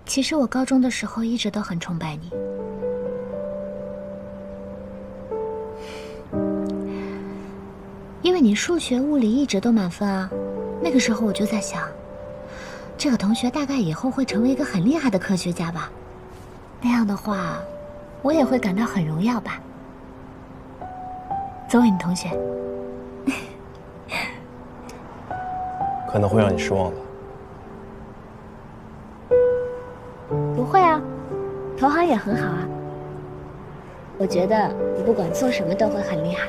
其实我高中的时候一直都很崇拜你，因为你数学、物理一直都满分啊。那个时候我就在想，这个同学大概以后会成为一个很厉害的科学家吧。那样的话，我也会感到很荣耀吧。作为你同学，可能会让你失望的。不会啊，投行也很好啊。我觉得你不管做什么都会很厉害。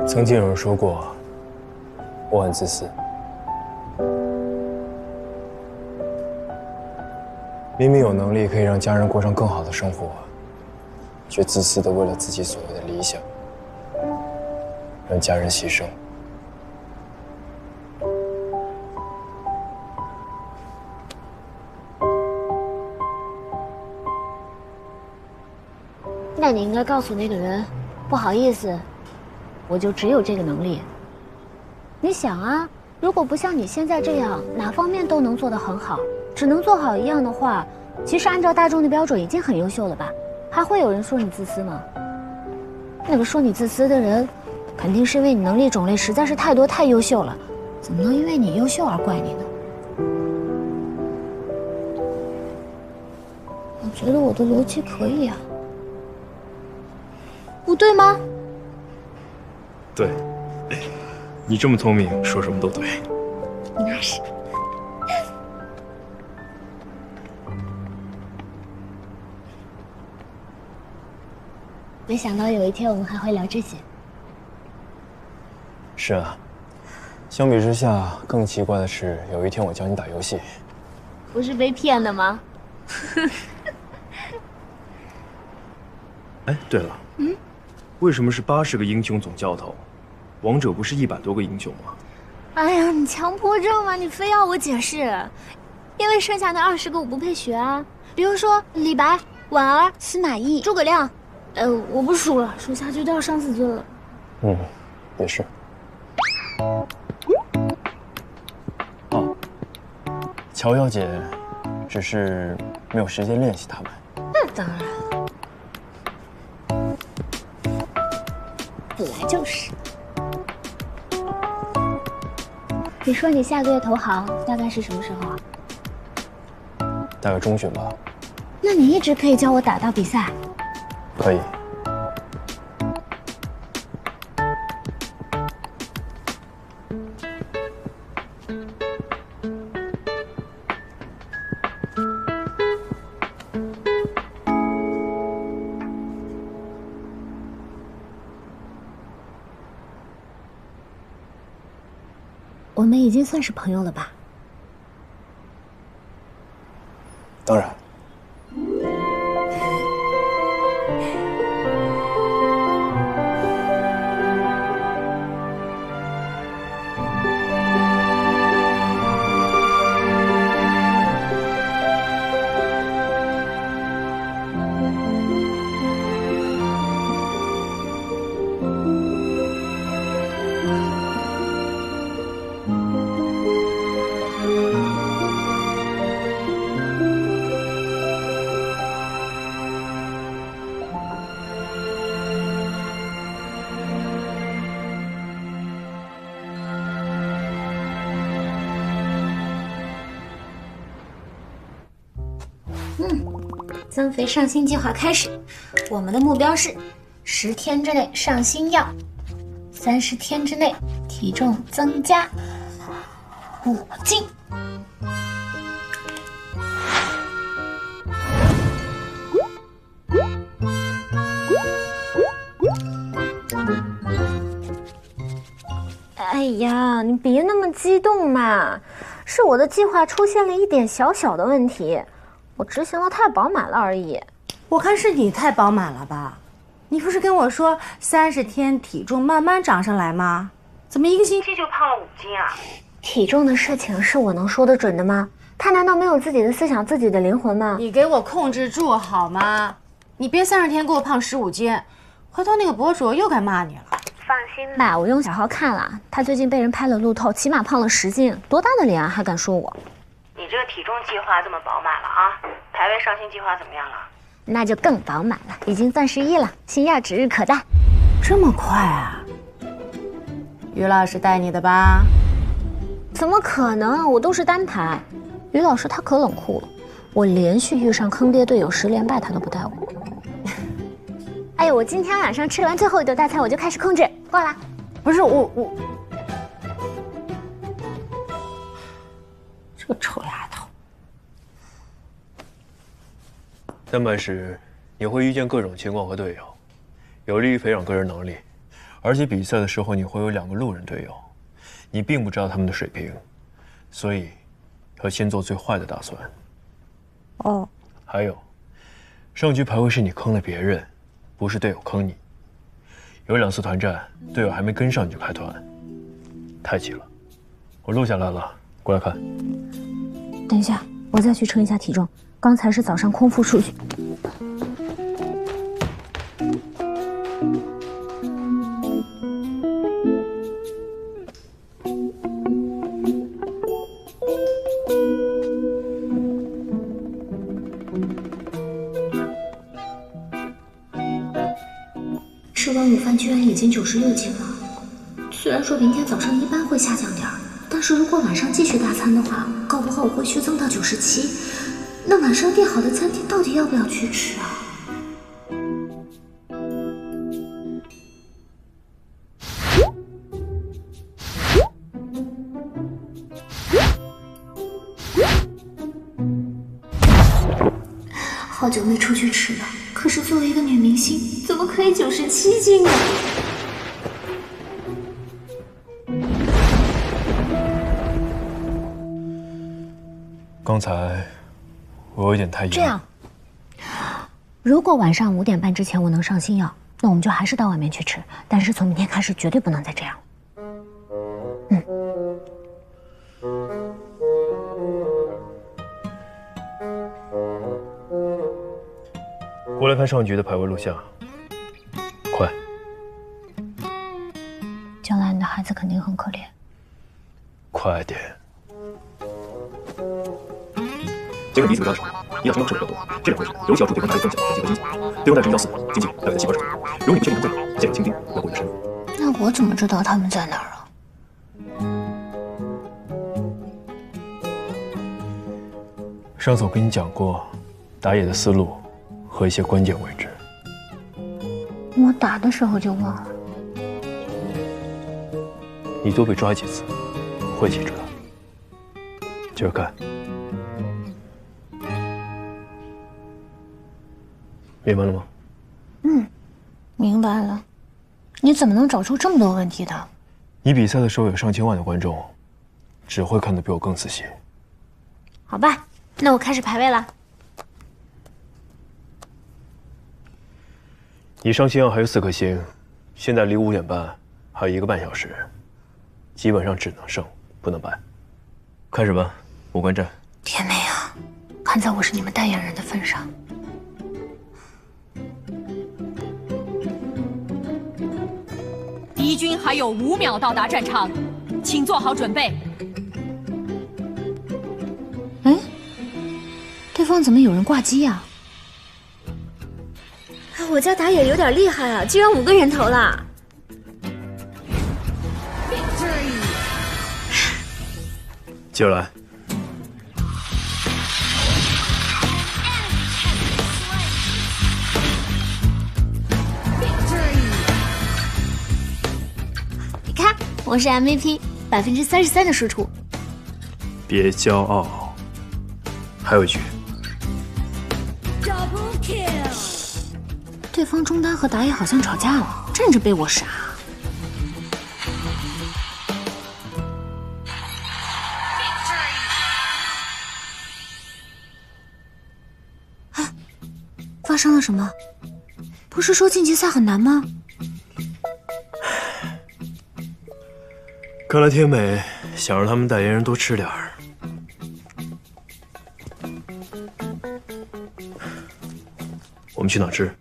曾经有人说过，我很自私。明明有能力可以让家人过上更好的生活，却自私的为了自己所谓的理想，让家人牺牲。那你应该告诉那个人，不好意思，我就只有这个能力。你想啊，如果不像你现在这样，哪方面都能做得很好，只能做好一样的话，其实按照大众的标准已经很优秀了吧？还会有人说你自私吗？那个说你自私的人，肯定是因为你能力种类实在是太多太优秀了，怎么能因为你优秀而怪你呢？我觉得我的逻辑可以啊，不对吗？对，你这么聪明，说什么都对。那是。没想到有一天我们还会聊这些。是啊，相比之下，更奇怪的是，有一天我教你打游戏，不是被骗的吗？哎，对了，为什么是80个英雄总教头？王者不是100多个英雄吗？哎呀，你强迫症吗？你非要我解释？因为剩下那20个我不配学啊，比如说李白、婉儿、司马懿、诸葛亮。我不数了，数下去都要伤自尊了。也是。哦，乔小姐只是没有时间练习他们。那当然，本来就是。你说你下个月投行，大概是什么时候啊？大概中旬吧。那你一直可以教我打到比赛。可以。我们已经算是朋友了吧？当然。增肥上新计划开始，我们的目标是10天之内上新药，30天之内体重增加5斤。哎呀，你别那么激动嘛，是我的计划出现了一点小小的问题。我执行的太饱满了而已。我看是你太饱满了吧？你不是跟我说30天体重慢慢长上来吗？怎么1个星期就胖了5斤啊？体重的事情是我能说得准的吗？他难道没有自己的思想、自己的灵魂吗？你给我控制住好吗？你别30天给我胖15斤，回头那个博主又该骂你了。放心吧，我用小号看了，他最近被人拍了路透，起码胖了10斤，多大的脸啊，还敢说我？你这个体重计划这么饱满了啊？排位上新计划怎么样了？那就更饱满了，已经钻11了，星耀指日可待。这么快啊？于老师带你的吧？怎么可能？我都是单排。于老师他可冷酷了，我连续遇上坑爹队友10连败，他都不带我。哎呦，我今天晚上吃完最后一顿大餐，我就开始控制，过来。不是我，这个臭丫头。单排时，你会遇见各种情况和队友，有利于培养个人能力。而且比赛的时候，你会有2个路人队友，你并不知道他们的水平，所以要先做最坏的打算。哦。还有，上局排位是你坑了别人，不是队友坑你。有2次团战，队友还没跟上你就开团，太急了。我录下来了，过来看。等一下，我再去称一下体重。刚才是早上空腹数据。吃完午饭居然已经96斤了。虽然说明天早上一般会下降点儿，但是如果晚上继续大餐的话，搞不好我会虚增到97。那晚上订好的餐厅到底要不要去吃啊？好久没出去吃了，可是作为一个女明星，怎么可以97斤呢？刚才我有一点太硬。这样，如果晚上5点半之前我能上新药，那我们就还是到外面去吃。但是从明天开始绝对不能再这样了。过来看上局的排位录像，快！将来你的孩子肯定很可怜。快点！今日彼此对战的时候，你俩承担的受比较多，这两回合尤其要注对方带来的风险和结合经济。对方带着114、经济带来的7%，如果你不确定他们在哪，见了清兵要过你的身。那我怎么知道他们在哪儿啊？上次我跟你讲过，打野的思路和一些关键位置。我打的时候就忘了。你多被抓几次，会记住的。接着干。明白了吗？明白了。你怎么能找出这么多问题的？你比赛的时候有上千万的观众，只会看得比我更仔细。好吧，那我开始排位了。你上星耀还有4颗星，现在离5点半还有1个半小时，基本上只能胜不能败。开始吧，5关战。天美啊，看在我是你们代言人的份上。敌军还有5秒到达战场，请做好准备。哎，对方怎么有人挂机呀？我家打野有点厉害啊，居然5个人头了。接着来。你看，我是 MVP， 33%的输出。别骄傲。还有一局。对方中单和打野好像吵架了，站着被我杀。哎，发生了什么？不是说晋级赛很难吗？看来天美想让他们代言人多吃点儿。我们去哪吃？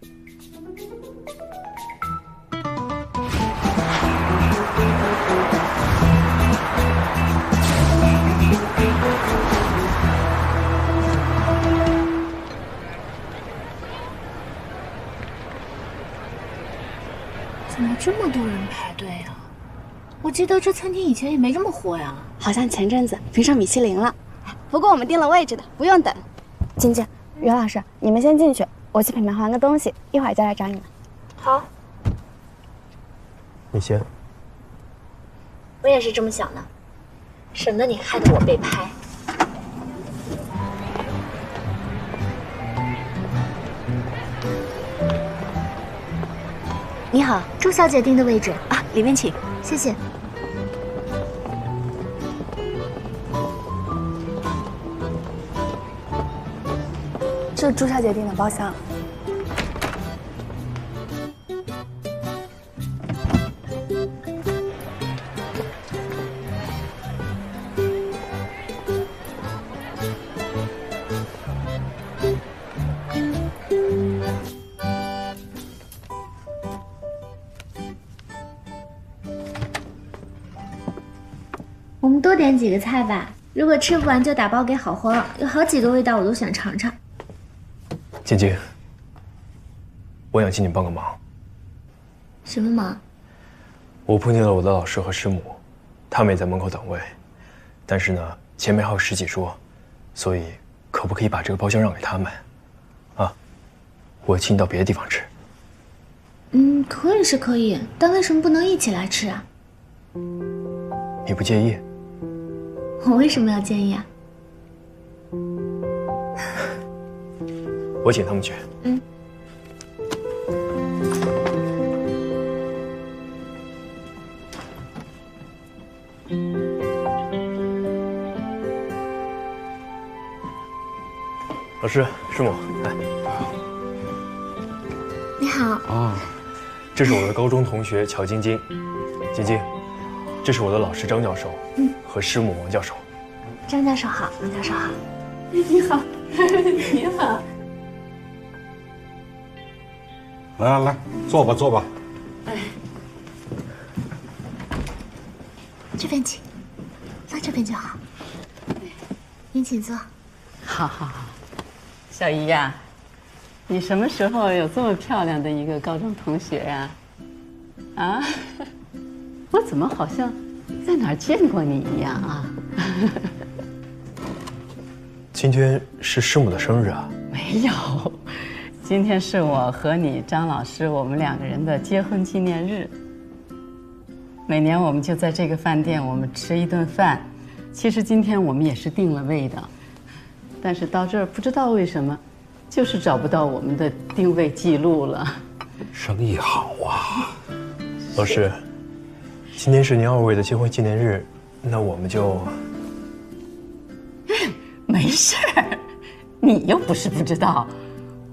怎么这么多人排队啊？我记得这餐厅以前也没这么火呀。好像前阵子评上米其林了。不过我们订了位置的，不用等。晶晶、袁老师，你们先进去，我去品牌还个东西，一会儿再来找你们。好，你先。我也是这么想的，省得你害得我被拍。你好，周小姐订的位置啊，里面请，谢谢。这是朱小姐订的包厢。我们多点几个菜吧，如果吃不完就打包给好货，有好几个味道我都想尝尝。晶晶，我想请你帮个忙。什么忙？我碰见了我的老师和师母，他们也在门口等位，但是呢，前面还有10几桌，所以可不可以把这个包厢让给他们？啊，我请你到别的地方吃。可以是可以，但为什么不能一起来吃啊？你不介意？我为什么要介意啊？我请他们去。老师、师母，来。你好。啊，这是我的高中同学乔晶晶。晶晶，这是我的老师张教授，和师母王教授。张教授好，王教授好。你好，你好。来来来，坐吧坐吧。这边请，坐这边就好。您请坐。好好好，小姨呀，你什么时候有这么漂亮的一个高中同学呀？啊，我怎么好像在哪儿见过你一样啊？今天是师母的生日啊？没有，今天是我和你张老师我们2个人的结婚纪念日。每年我们就在这个饭店，我们吃一顿饭。其实今天我们也是定了位的，但是到这儿不知道为什么，就是找不到我们的定位记录了。生意好啊。老师，今天是您2位的结婚纪念日，那我们就……没事儿，你又不是不知道，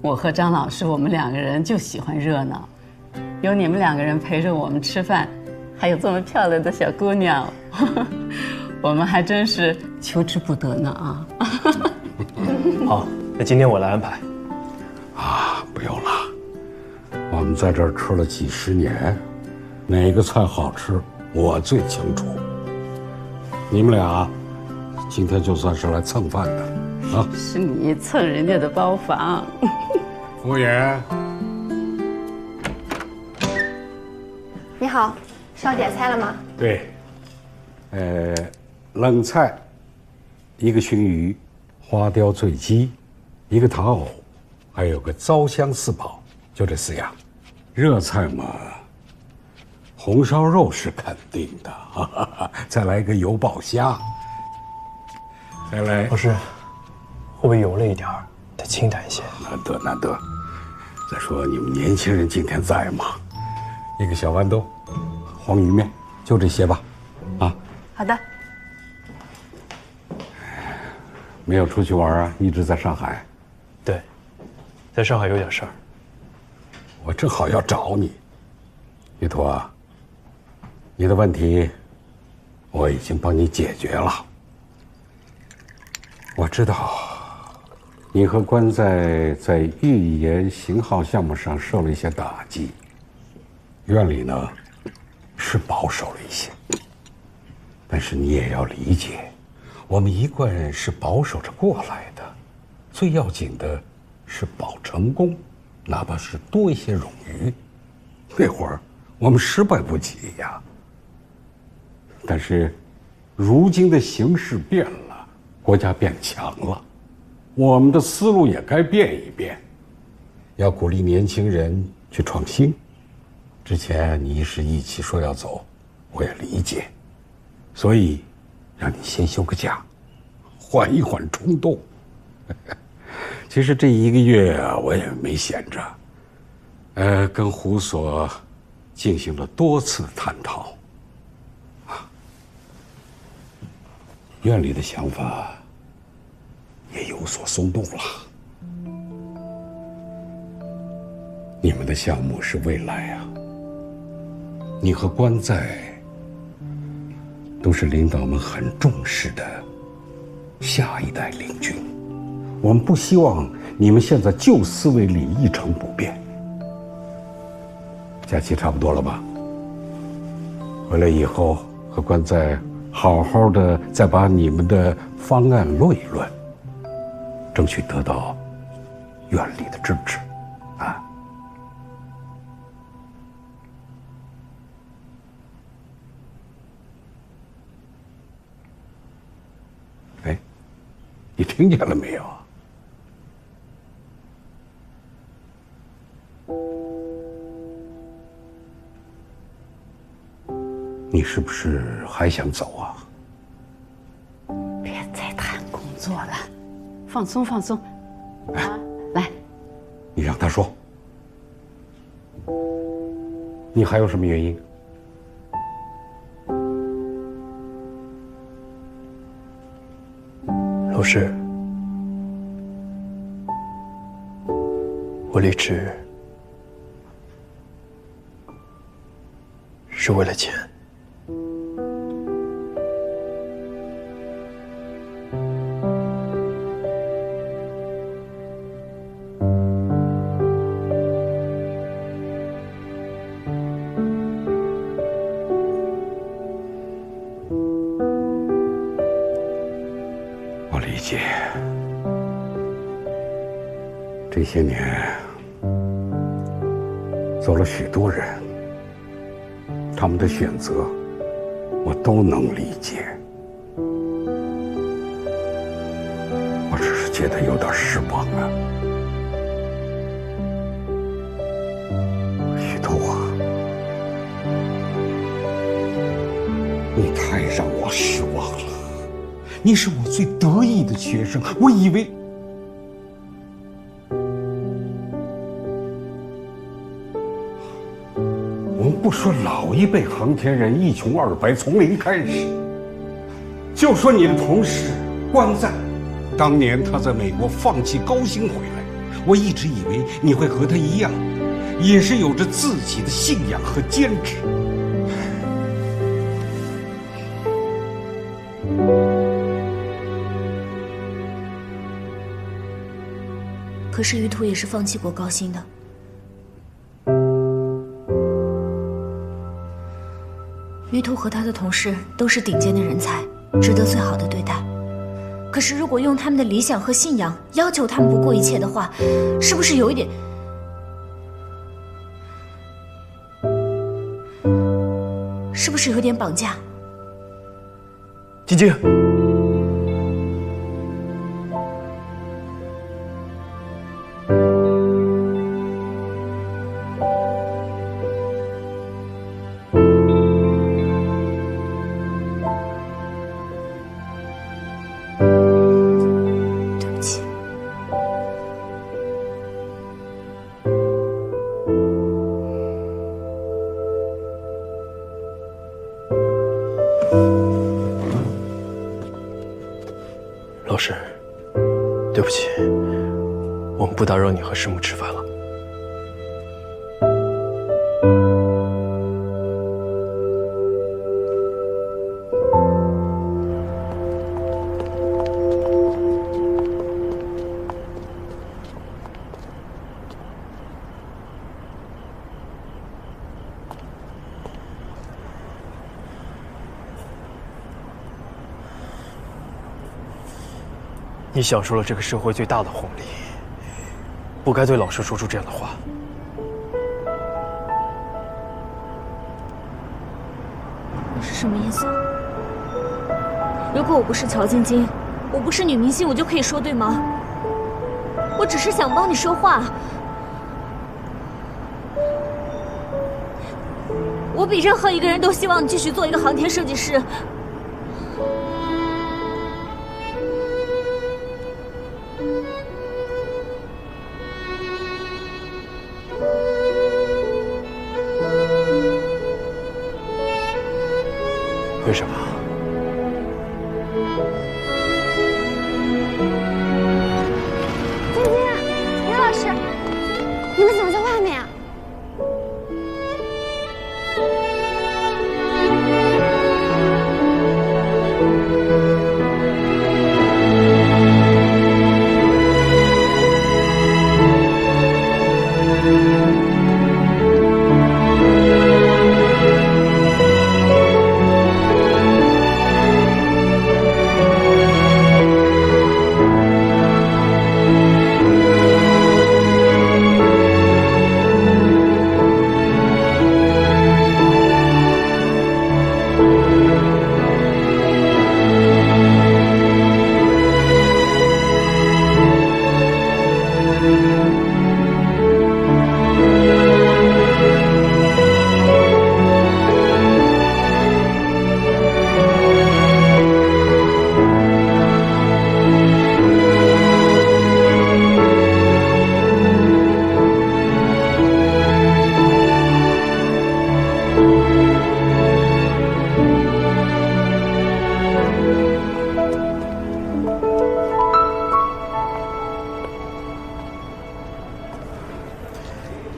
我和张老师我们2个人就喜欢热闹，有你们2个人陪着我们吃饭，还有这么漂亮的小姑娘，我们还真是求之不得呢啊！好，那今天我来安排。啊，不用了，我们在这儿吃了几十年，哪个菜好吃我最清楚。你们俩今天就算是来蹭饭的啊！是你蹭人家的包房。服务员，你好，是要点菜了吗？对，冷菜，一个熏鱼，花雕醉鸡，一个糖藕，还有个糟香四宝，就这4样。热菜嘛，红烧肉是肯定的，哈哈哈，再来一个油爆虾，再来。老师，会不会油了一点儿？得清淡一些。难得难得。再说你们年轻人今天在嘛，一个小豌豆，黄鱼面，就这些吧，啊。好的。没有出去玩啊，一直在上海。对，在上海有点事儿。我正好要找你，玉图啊，你的问题我已经帮你解决了。我知道你和关在预研型号项目上受了一些打击，院里呢是保守了一些，但是你也要理解，我们一贯是保守着过来的，最要紧的是保成功，哪怕是多一些冗余。那会儿我们失败不起呀。但是如今的形势变了，国家变强了，我们的思路也该变一变，要鼓励年轻人去创新。之前你一时意气说要走，我也理解，所以让你先休个假，缓一缓冲动。其实这1个月啊，我也没闲着，跟胡所进行了多次探讨，院里的想法也有所松动了。你们的项目是未来啊，你和关在都是领导们很重视的下一代领军，我们不希望你们现在旧思维里一成不变。假期差不多了吧？回来以后和关在好好的再把你们的方案论一论，争取得到院里的支持啊。哎，你听见了没有？你是不是还想走啊？别再谈工作了，放松放松。啊，来，你让他说。你还有什么原因？老师，我离职是为了钱。我理解，这些年走了许多人，他们的选择我都能理解。我只是觉得有点失望啊，许图啊，你太让我失望了。你是我最得意的学生，我以为我们不说老一辈航天人一穷二白从零开始，就说你的同事关在，当年他在美国放弃高薪回来，我一直以为你会和他一样，也是有着自己的信仰和坚持。可是于途也是放弃过高薪的。于途和他的同事都是顶尖的人才，值得最好的对待。可是如果用他们的理想和信仰要求他们不顾一切的话，是不是有一点……是不是有点绑架？晶晶。老师，对不起，我们不打扰你和师母吃饭了。你享受了这个社会最大的红利，不该对老师说出这样的话。你是什么意思啊？如果我不是乔晶晶，我不是女明星，我就可以说对吗？我只是想帮你说话。我比任何一个人都希望你继续做一个航天设计师。为什么？晶晶，刘老师，你们怎么在外面啊？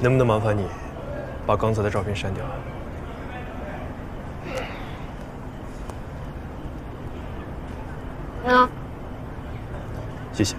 能不能麻烦你把刚才的照片删掉？啊，谢谢。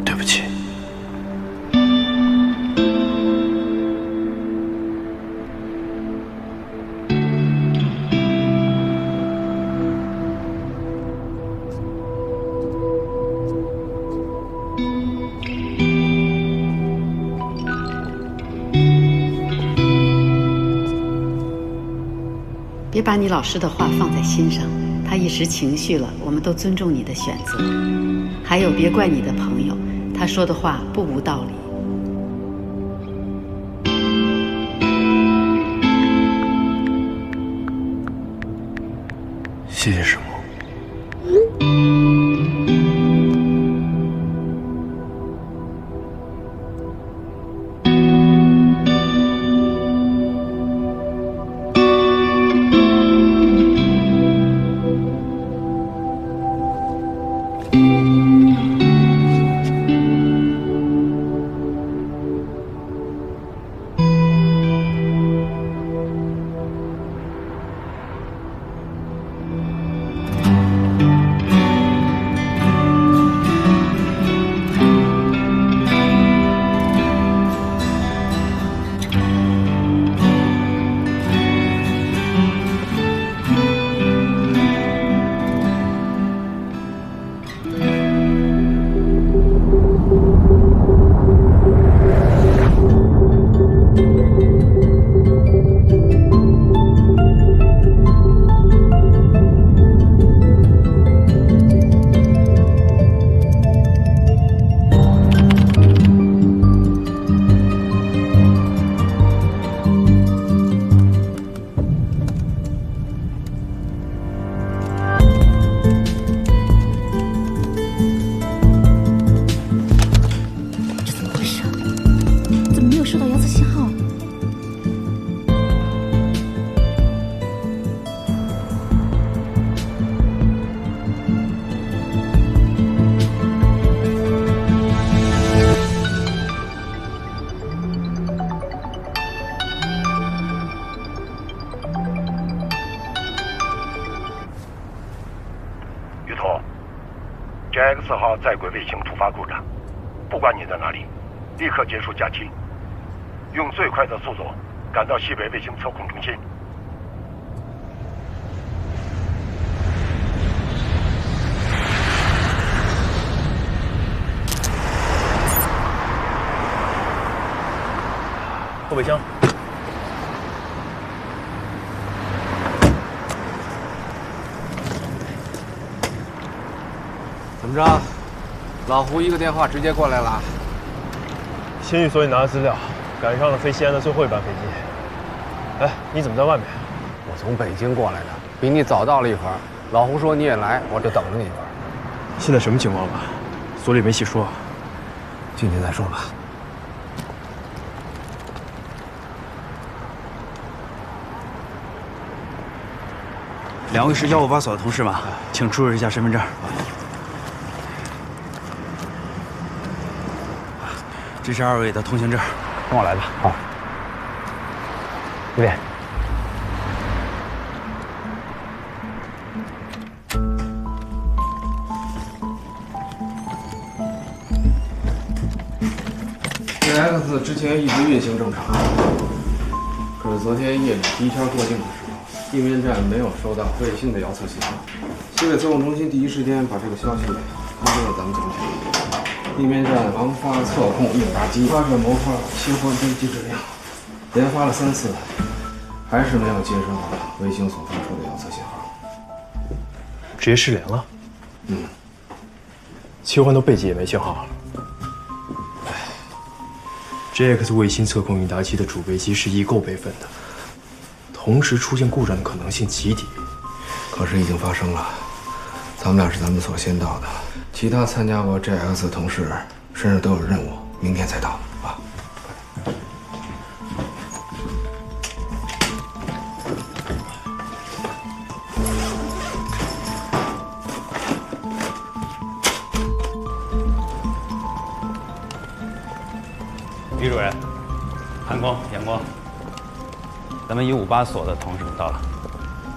对不起。别把你老师的话放在心上，他一时情绪了，我们都尊重你的选择。还有，别怪你的朋友，他说的话不无道理。谢谢师母。JX 号在轨卫星突发故障，不管你在哪里，立刻结束假期，用最快的速度赶到西北卫星测控中心。后备箱。怎么着？老胡一个电话直接过来了。先去所里拿资料，赶上了飞西安的最后一班飞机。哎，你怎么在外面？我从北京过来的，比你早到了一会儿。老胡说你也来，我就等着你一会儿。现在什么情况了？所里没细说。进去再说吧。2位是158所的同事吗？请出示一下身份证。这是2位的通行证，跟我来吧。好。这边。JX 之前一直运行正常，可是昨天夜里第一圈过境的时候，地面站没有收到卫星的遥测信号。西北测控中心第一时间把这个消息通知了咱们总体。地面站王发测控应答机发射模块切换飞机指令，连发了3次，还是没有接收到卫星所发出的遥测信号，直接失联了。切换到背机也没信号。JX 卫星测控应答机的主备机是异构备份的，同时出现故障的可能性极低。可是已经发生了，咱们俩是咱们所先到的，其他参加过 JX 的同事身上都有任务，明天才到啊。李主任，韩光、阳光，咱们158所的同事们到了。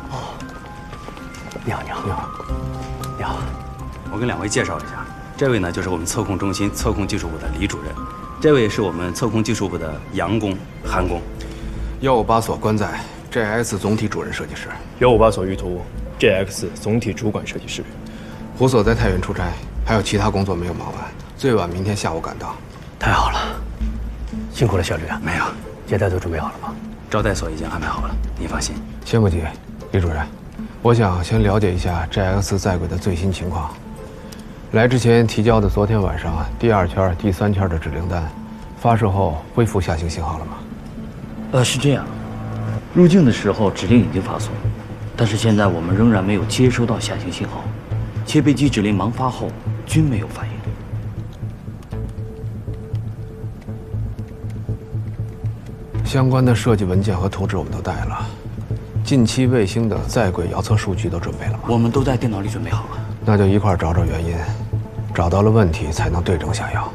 哦，你好，你好，你好，你好。我跟2位介绍一下，这位呢就是我们测控中心测控技术部的李主任，这位是我们测控技术部的杨工、韩工。158所关在 JX 总体主任设计师。158所舆图 JX 总体主管设计师。胡所在太原出差，还有其他工作没有忙完，最晚明天下午赶到。太好了，辛苦了，小吕啊。没有，接待都准备好了吗？招待所已经安排好了，您放心。先不急，李主任，我想先了解一下 JX 在轨的最新情况。来之前提交的昨天晚上第2圈、第3圈的指令单，发射后恢复下行信号了吗？是这样，入境的时候指令已经发送，但是现在我们仍然没有接收到下行信号，切备机指令盲发后均没有反应。相关的设计文件和图纸我们都带了，近期卫星的在轨遥测数据都准备了吗？我们都在电脑里准备好了。那就一块儿找找原因，找到了问题才能对症下药。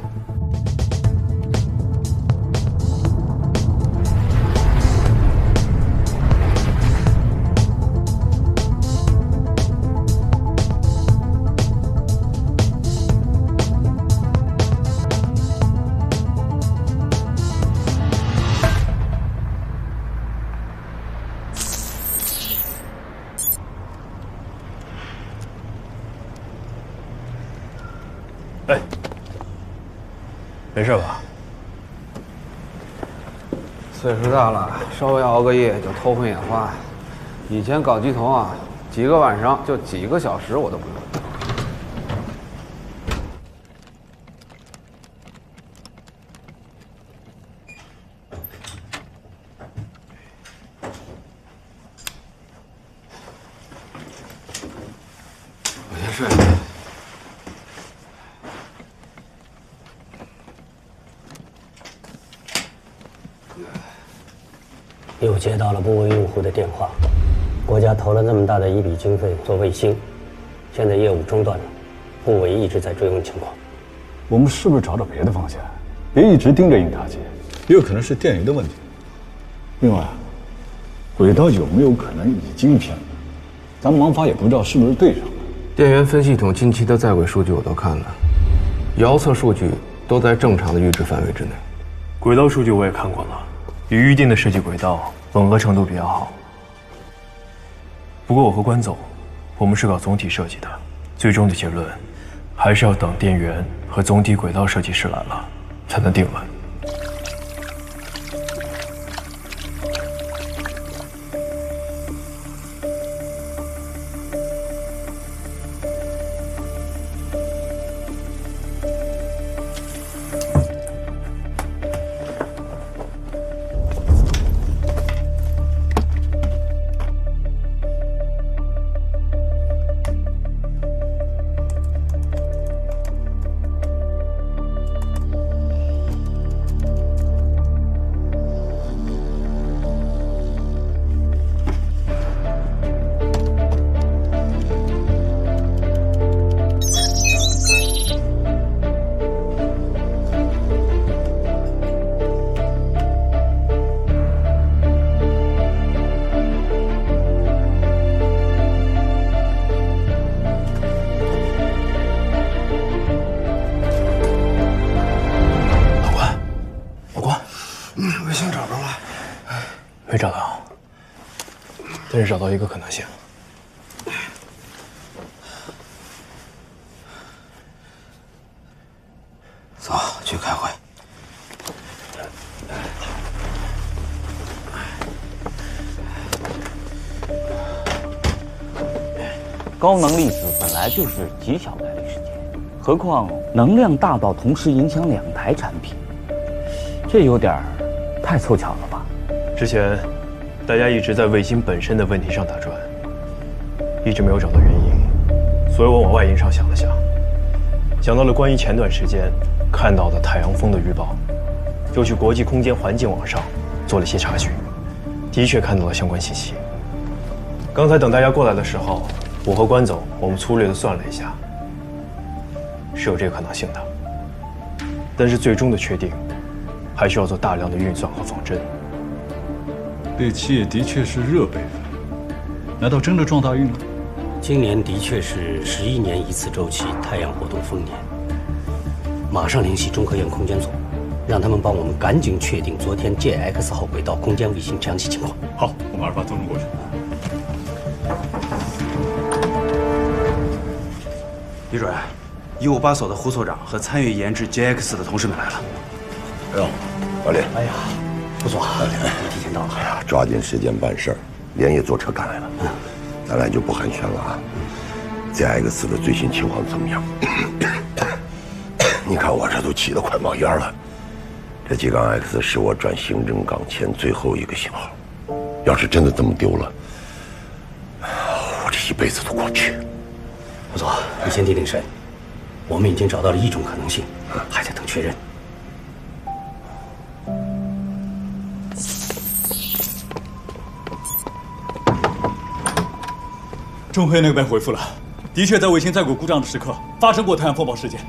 哎，没事吧？岁数大了，稍微熬个夜就头昏眼花。以前搞机头啊，几个晚上就几个小时我都不用。我先睡了。又接到了部委用户的电话，国家投了那么大的一笔经费做卫星，现在业务中断了，部委一直在追问情况。我们是不是找找别的方向？别一直盯着应答机，也有可能是电仪的问题。另外，轨道有没有可能已经偏了？咱们盲发也不知道是不是对上了。电源分系统近期的在轨数据我都看了，遥测数据都在正常的阈值范围之内。轨道数据我也看过了，与预定的设计轨道吻合程度比较好。不过我和关总，我们是搞总体设计的，最终的结论还是要等电源和总体轨道设计师来了才能定论。卫星找着了，没找到，但是找到一个可能性。走，去开会。高能粒子本来就是极小概率事件，何况能量大到同时影响2台产品，这有点太凑巧了吧？之前大家一直在卫星本身的问题上打转，一直没有找到原因，所以我往外因上想了想，想到了关于前段时间看到的太阳风的预报，就去国际空间环境网上做了些查询，的确看到了相关信息。刚才等大家过来的时候，我和关总我们粗略的算了一下，是有这个可能性的，但是最终的确定还需要做大量的运算和仿真。这企业的确是热备份，难道真的撞大运了？今年的确是11年一次周期太阳活动丰年，马上联系中科院空间所，让他们帮我们赶紧确定昨天 JX 号轨道空间卫星详细情况。好，我马上把通知过去。李主任，158所的胡所长和参与研制 JX 的同事们来了。哎呦，老李，哎呀，胡总，提前到了。哎呀，抓紧时间办事儿，连夜坐车赶来了。咱俩就不寒暄了啊。JX 的最新情况怎么样？你看我这都气得快冒烟了。这G杠 X 是我转行政岗前最后一个信号，要是真的这么丢了，我这一辈子都过不去。胡总，你先定定神，我们已经找到了一种可能性，还在等确认。中科院那边回复了，的确在卫星在轨故障的时刻发生过太阳风暴事件。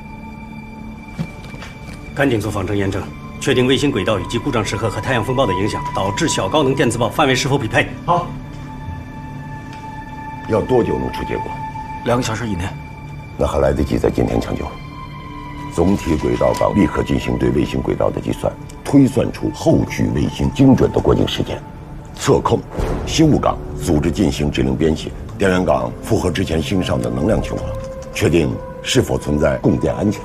赶紧做仿真验证，确定卫星轨道以及故障时刻和太阳风暴的影响导致小高能电磁暴范围是否匹配。好。要多久能出结果？2个小时以内。那还来得及在今天抢救。总体轨道岗立刻进行对卫星轨道的计算，推算出后续卫星精准的过境时间。测控西务岗组织进行指令编写，电源岗符合之前星上的能量情况，确定是否存在供电安全。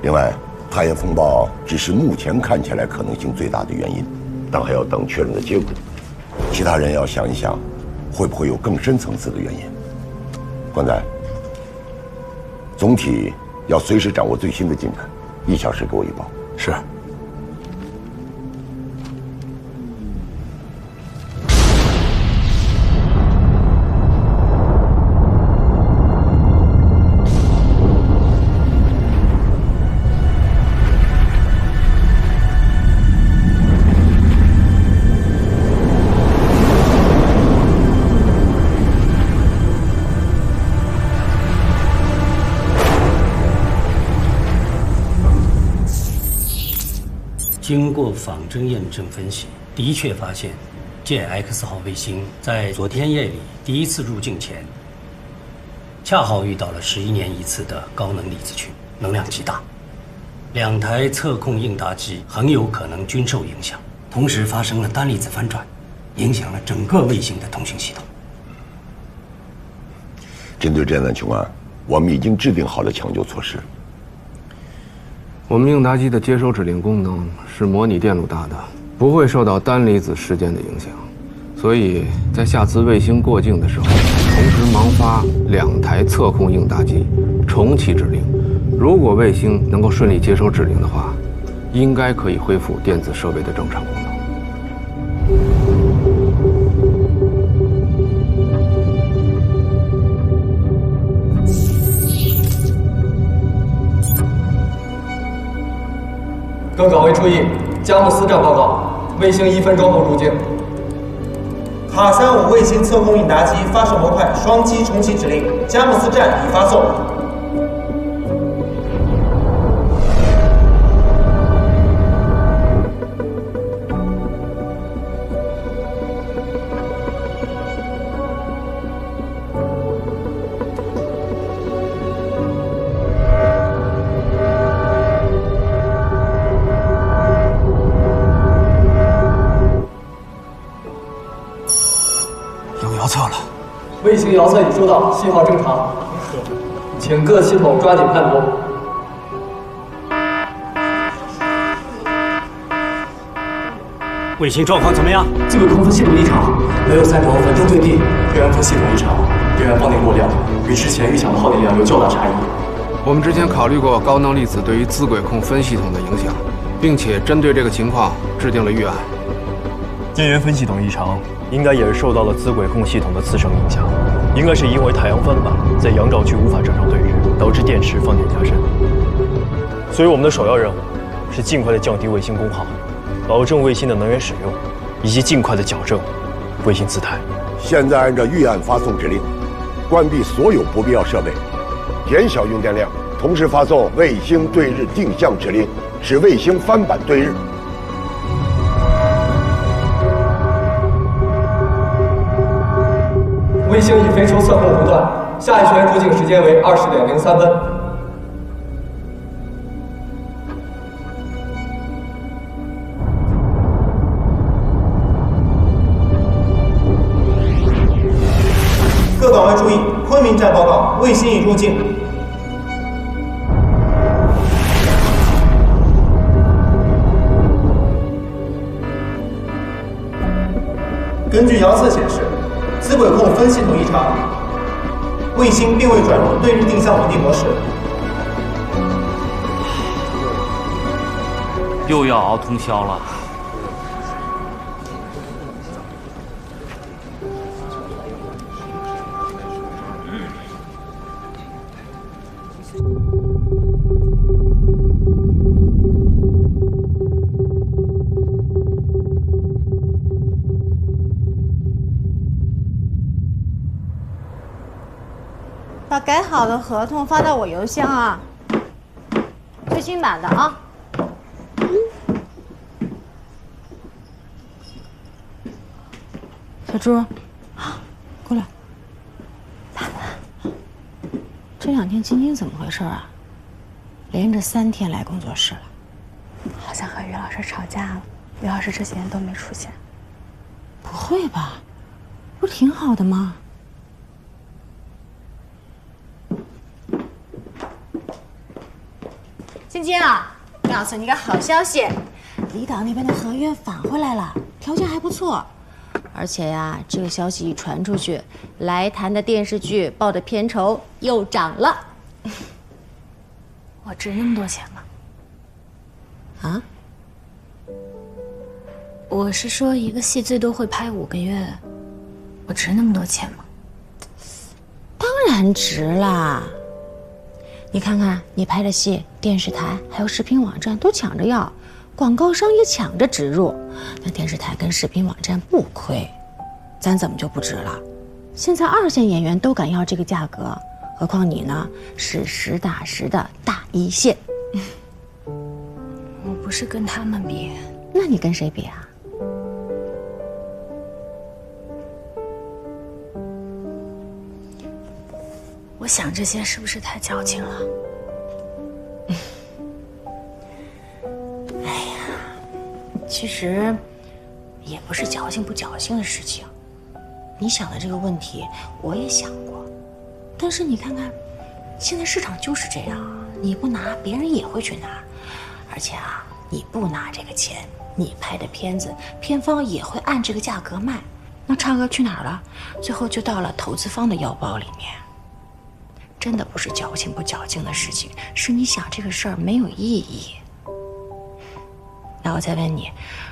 另外，太阳风暴只是目前看起来可能性最大的原因，但还要等确认的结果。其他人要想一想，会不会有更深层次的原因。关仔，总体要随时掌握最新的进展，1小时给我一报。是。经过仿真验证分析，的确发现 JX 号卫星在昨天夜里第一次入境前恰好遇到了11年一次的高能粒子群，能量极大，2台测控应答机很有可能均受影响，同时发生了单粒子翻转，影响了整个卫星的通讯系统。针对这样的情况，我们已经制定好了抢救措施。我们应答机的接收指令功能是模拟电路大的，不会受到单离子事件的影响，所以在下次卫星过境的时候，同时忙发2台测控应答机，重启指令。如果卫星能够顺利接收指令的话，应该可以恢复电子设备的正常功能。各岗位注意，佳木斯站报告，卫星1分钟后入境。卡35卫星测控应答机发射模块双击重启指令，佳木斯站已发送。遥测了，卫星遥测已收到，信号正常，请各系统抓紧判读。卫星状况怎么样？自轨控分系统异常，没有3头稳中对地。电源分系统异常，电源放电过量，与之前预想的耗电量有较大差异。我们之前考虑过高能粒子对于自轨控分系统的影响，并且针对这个情况制定了预案。电源分系统异常，应该也是受到了自轨控系统的次生影响，应该是因为太阳帆板在阳照区无法正常对日，导致电池放电加深。所以我们的首要任务是尽快的降低卫星功耗，保证卫星的能源使用，以及尽快的矫正卫星姿态。现在按照预案发送指令，关闭所有不必要设备，减小用电量，同时发送卫星对日定向指令，使卫星帆板对日。卫星已飞出测控弧段，下一圈入境时间为20点03分。各岗位注意，昆明站报告，卫星已入境。根据遥测显示，自轨控分系统异常，卫星并未转入对日定向稳定模式。又要熬通宵了。把改好的合同发到我邮箱啊，最新版的啊。小朱，过来。这2天晶晶怎么回事啊？连着3天来工作室了。好像和于老师吵架了。于老师这些天都没出现。不会吧？不是挺好的吗？晶晶啊，告诉你个好消息，离岛那边的合约返回来了，条件还不错。而且呀，这个消息一传出去，来谈的电视剧报的片酬又涨了。我值那么多钱吗？啊？我是说，一个戏最多会拍5个月，我值那么多钱吗？当然值啦！你看看你拍的戏，电视台还有视频网站都抢着要，广告商也抢着植入，那电视台跟视频网站不亏，咱怎么就不值了？现在2线演员都敢要这个价格，何况你呢，是实打实的大1线。我不是跟他们比，那你跟谁比啊？我想这些是不是太矫情了？哎呀，其实也不是矫情不矫情的事情。你想的这个问题，我也想过，但是你看看，现在市场就是这样，你不拿，别人也会去拿，而且啊，你不拿这个钱，你拍的片子，片方也会按这个价格卖，那差额去哪儿了？最后就到了投资方的腰包里面。真的不是矫情不矫情的事情，是你想这个事儿没有意义。那我再问你，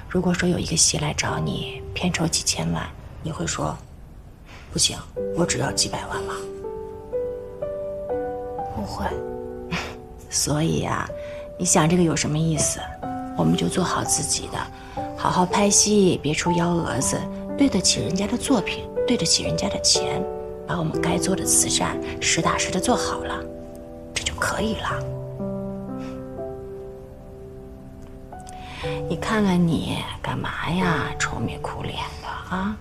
如果说有一个戏来找你，片酬几千万，你会说不行，我只要几百万吗？不会。所以啊，你想这个有什么意思？我们就做好自己的，好好拍戏，别出幺蛾子，对得起人家的作品，对得起人家的钱，把我们该做的慈善实打实的做好了，这就可以了。你看看你干嘛呀，愁眉苦脸的啊？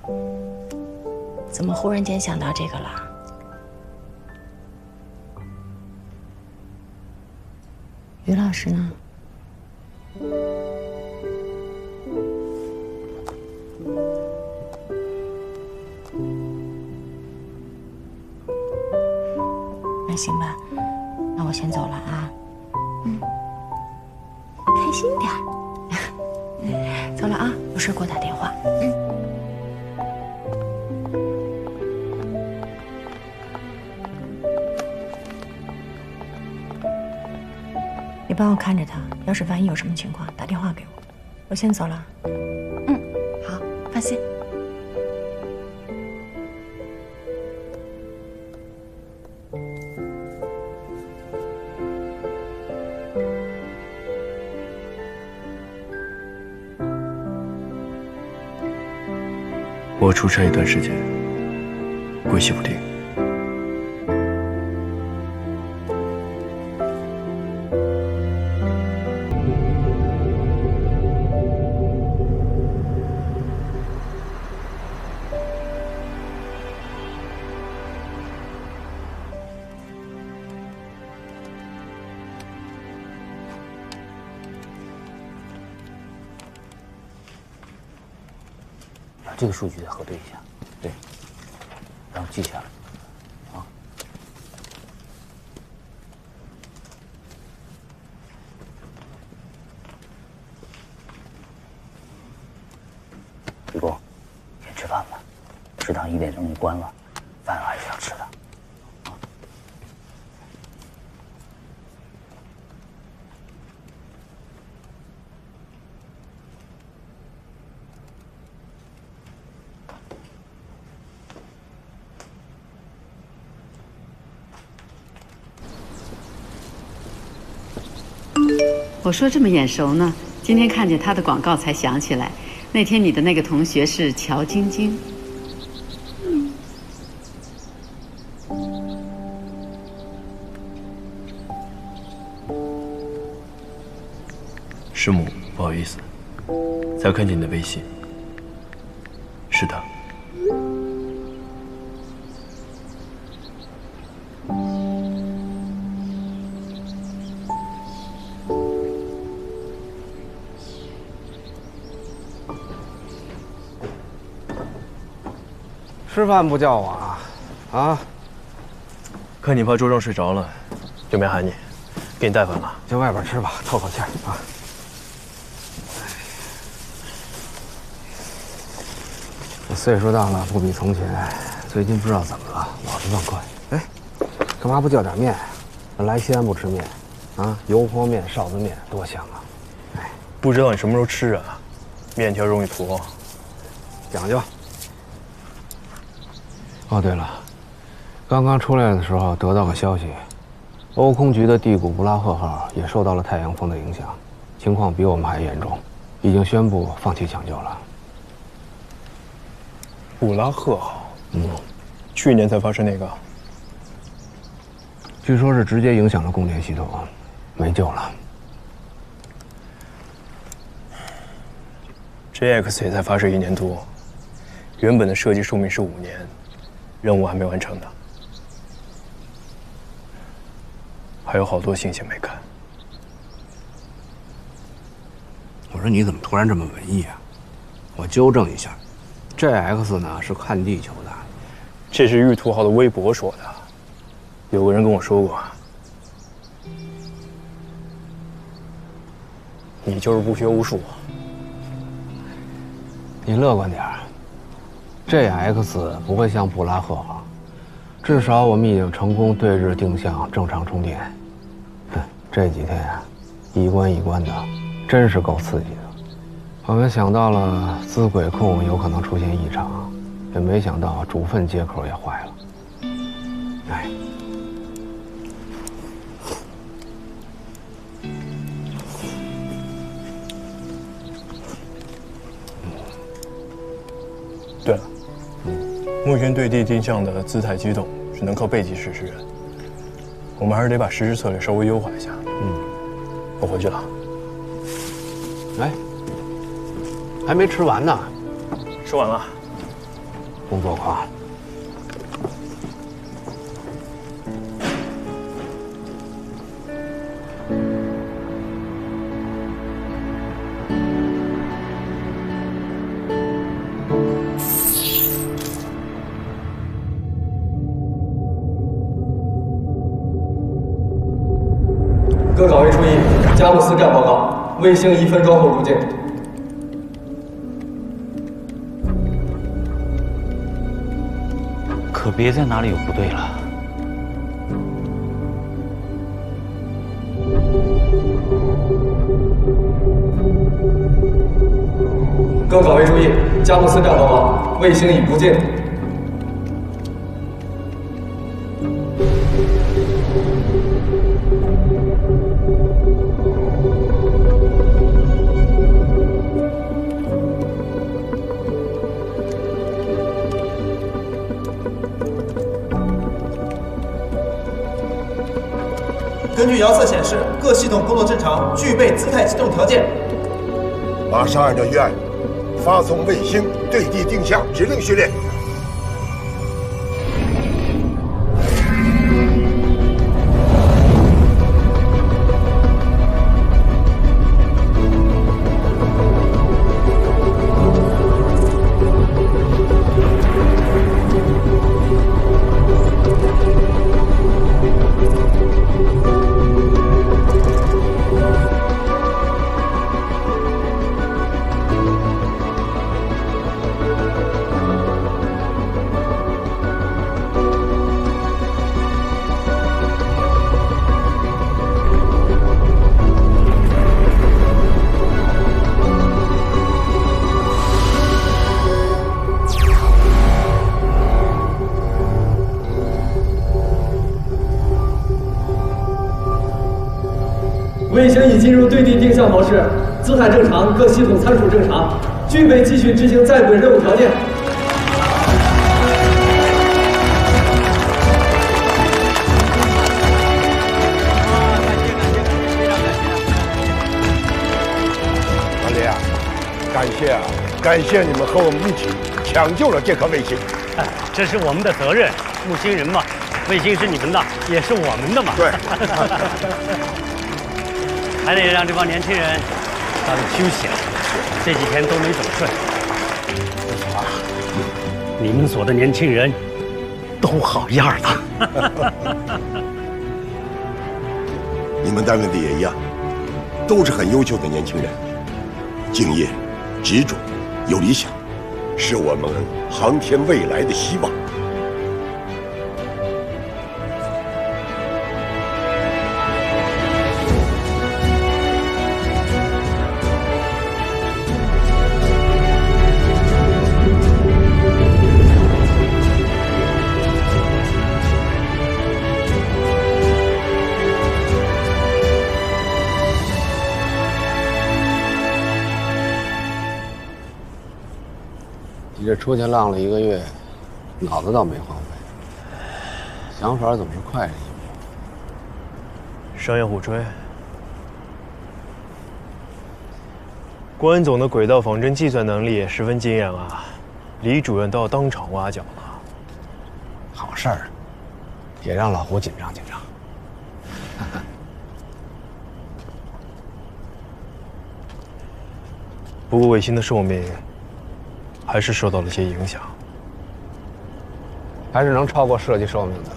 怎么忽然间想到这个了？于老师呢？那行吧，那我先走了啊。开心点儿。走了啊，有事给我打电话。你帮我看着他，要是万一有什么情况，打电话给我。我先走了。好，放心。我出差一段时间，归西不定。这个数据再核对一下，对，然后记下来，啊。李工，先吃饭吧，食堂1点钟就关了，饭还是要吃的。我说这么眼熟呢，今天看见他的广告才想起来，那天你的那个同学是乔晶晶。师母，不好意思，才看见你的微信。是的。吃饭不叫我啊？啊？看你怕桌上睡着了，就没喊你，给你带饭了。就外边吃吧，透口气儿啊。这岁数大了不比从前，最近不知道怎么了，老是忘快。哎，干嘛不叫点面？来西安不吃面，啊？油泼面、臊子面多香啊！哎，不知道你什么时候吃啊？面条容易坨，讲究。哦，对了，刚刚出来的时候得到个消息，欧空局的地谷布拉赫号也受到了太阳风的影响，情况比我们还严重，已经宣布放弃抢救了。布拉赫号，去年才发生那个，据说是直接影响了供电系统，没救了。JX 也才发射1年多，原本的设计寿命是5年。任务还没完成的。还有好多星星没看。我说你怎么突然这么文艺啊？我纠正一下，GX 呢是看地球的。这是玉兔号的微博说的，有个人跟我说过，你就是不学无术。你乐观点儿 ，GX 不会像布拉赫号，至少我们已经成功对日定向正常充电。这几天啊，一关一关的，真是够刺激的。我们想到了资轨控有可能出现异常，也没想到主分接口也坏了。哎，对了，目前对地定向的姿态机动只能靠背击实施，我们还是得把实施策略稍微优化一下。我回去了。哎，还没吃完呢。吃完了。工作狂。各岗位注意，佳木斯站报告，卫星1分钟后入境。可别在哪里有不对了。各岗位注意，佳木斯站报告，卫星已入境。根据遥测显示，各系统工作正常，具备姿态机动条件。马上按照预案，发送卫星对地定向指令训练。卫星已进入对地定向模式，姿态正常，各系统参数正常，具备继续执行在轨任务条件。老李啊，感谢你们和我们一起抢救了这颗卫星。哎，这是我们的责任，木星人嘛，卫星是你们的，也是我们的嘛。对。还得让这帮年轻人早点休息了，这几天都没怎么睡。不错啊，你们所的年轻人都好样的。你们单位的也一样，都是很优秀的年轻人，敬业、执着、有理想，是我们航天未来的希望。你这出去浪了1个月，脑子倒没荒废，想法总是快人一步。商业互吹。关总的轨道仿真计算能力也十分惊艳啊，李主任都要当场挖角了。好事儿，也让老胡紧张紧张。不过卫星的寿命还是受到了些影响，还是能超过设计寿命的，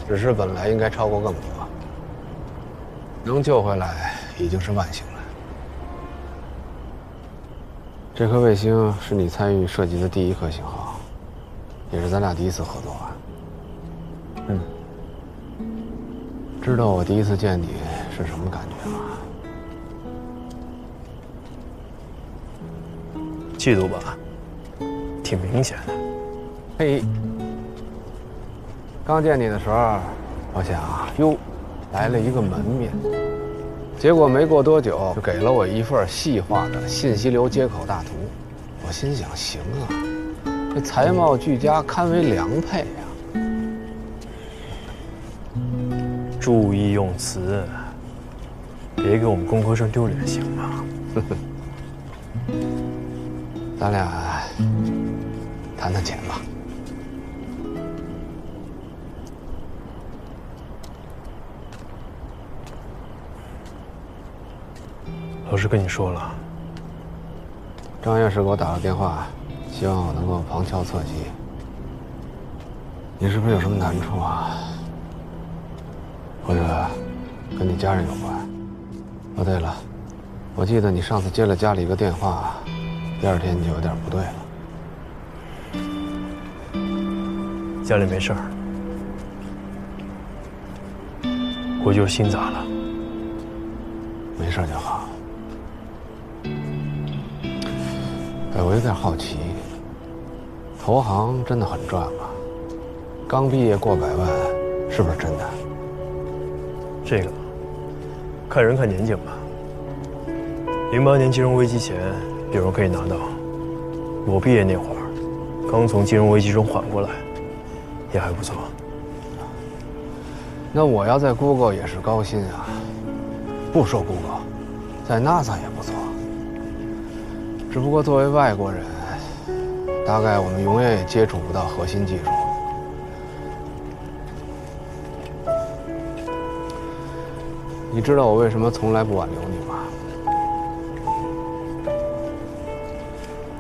只是本来应该超过更多。能救回来已经是万幸了。这颗卫星是你参与设计的第一颗型号，也是咱俩第一次合作啊。嗯。知道我第一次见你是什么感觉吗？嫉妒吧，挺明显的。嘿，刚见你的时候，我想哟，来了一个门面。结果没过多久，就给了我一份细化的信息流接口大图。我心想，行啊，这才貌俱佳，堪为良配呀。注意用词，别给我们工科生丢脸，行吗？咱俩谈谈钱吧。老师跟你说了，张院士给我打了电话，希望我能够旁敲侧击。你是不是有什么难处啊？或者跟你家人有关？哦，对了，我记得你上次接了家里一个电话，第二天就有点不对了。家里没事儿，我就是心杂了。没事就好。哎，我有点好奇，投行真的很赚吗？刚毕业过100万，是不是真的？这个看人看年景吧。08年金融危机前，有人可以拿到。我毕业那会儿，刚从金融危机中缓过来，也还不错。那我要在 Google 也是高薪啊，不说 Google， 在 NASA 也不错。只不过作为外国人，大概我们永远也接触不到核心技术。你知道我为什么从来不挽留你吗？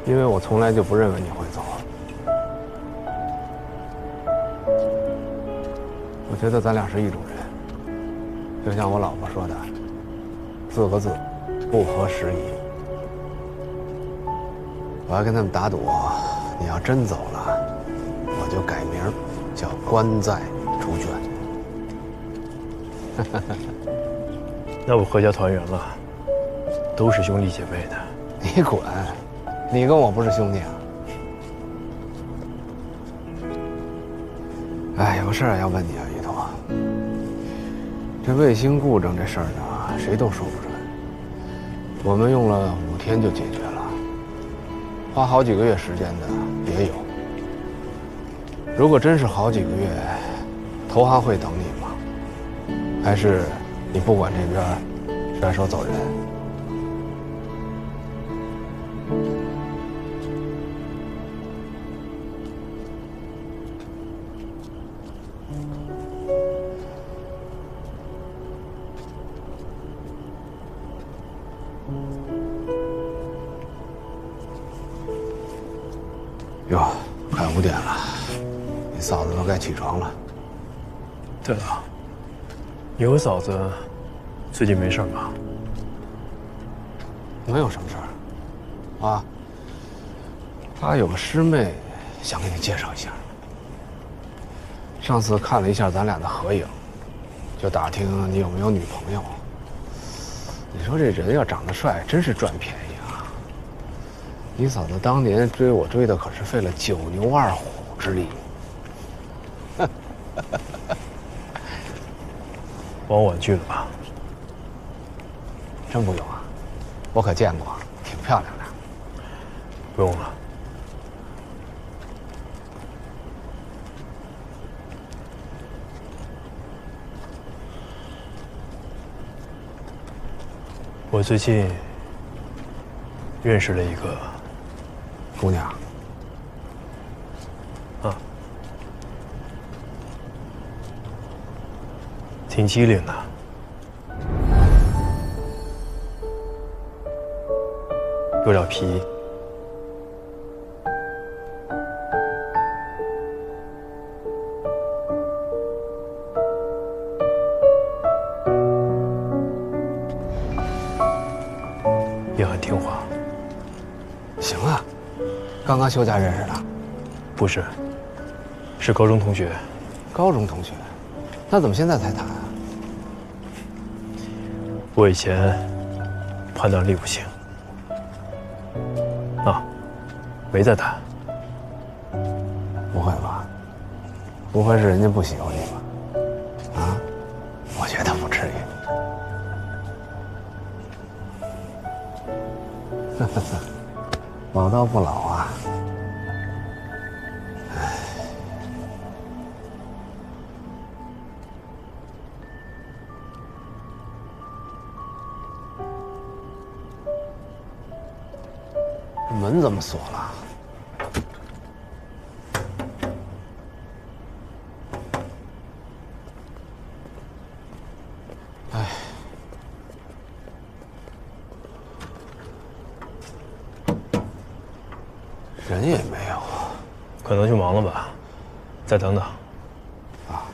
因为我从来就不认为你会走。我觉得咱俩是一种人，就像我老婆说的，4个字：不合时宜。我还跟他们打赌，你要真走了，我就改名叫关在猪圈。那我阖家团圆了，都是兄弟姐妹的。你滚！你跟我不是兄弟啊！哎，有事儿要问你啊，于彤。这卫星故障这事儿呢，谁都说不准。我们用了5天就解决了，花好几个月时间的也有。如果真是好几个月，投行会等你吗？还是你不管这边，甩手走人？哟，快5点了，你嫂子都该起床了。对了，你和嫂子最近没事吧？能有什么事儿？啊，她有个师妹，想给你介绍一下。上次看了一下咱俩的合影，就打听你有没有女朋友。你说这人要长得帅，真是赚便宜啊！你嫂子当年追我追的可是费了9牛2虎之力。往婉拒了吧？真不用啊，我可见过，挺漂亮的。不用了。我最近认识了一个姑娘。啊，挺机灵的。有点皮。也很听话。行啊，刚刚休假认识的？不是，是高中同学。高中同学，那怎么现在才谈啊？我以前判断力不行。啊，没再谈。不会吧？不会是人家不喜欢你吧？啊？我觉得不至于。老道不老啊。门怎么锁了？哎，人也没有，可能去忙了吧，再等等。啊，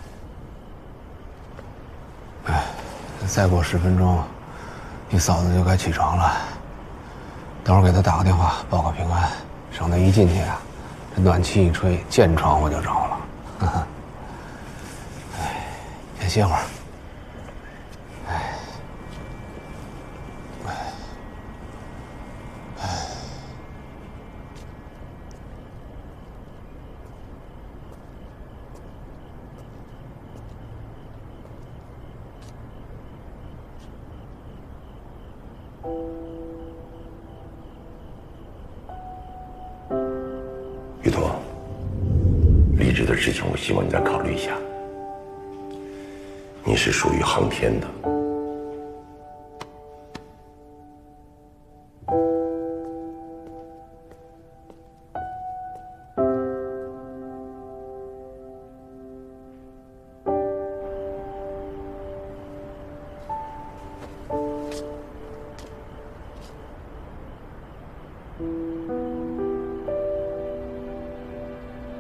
哎，再过10分钟，你嫂子就该起床了。等会儿给她打个电话报个平安，省得一进去啊，这暖气一吹，见床我就着了。哎，先歇会儿。哎，玉托，离职的事情，我希望你再考虑一下。你是属于航天的，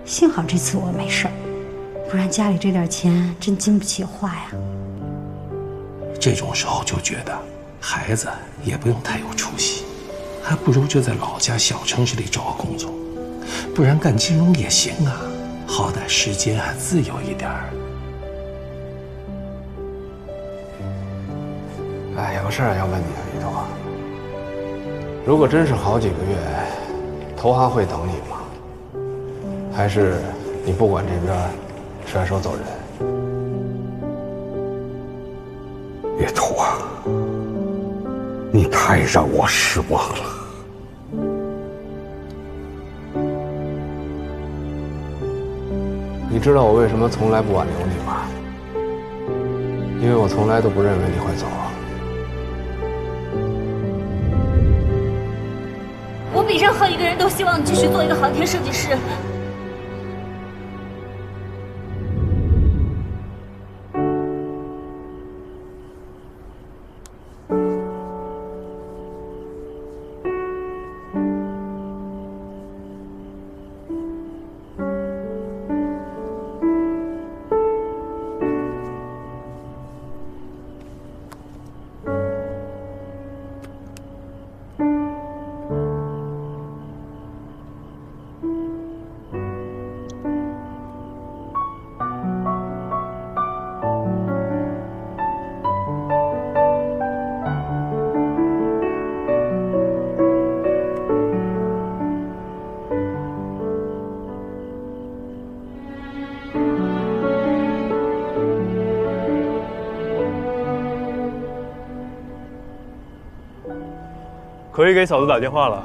幸好这次我没事儿，不然家里这点钱真经不起花呀。这种时候就觉得孩子也不用太有出息，还不如就在老家小城市里找个工作，不然干金融也行啊，好歹时间还自由一点儿。哎，有个事儿要问你啊，玉托。如果真是好几个月，头还会等你吗？还是你不管这边，甩手走人？玉托，你太让我失望了。你知道我为什么从来不挽留你吗？因为我从来都不认为你会走。我比任何一个人都希望你继续做一个航天设计师。可以给嫂子打电话了。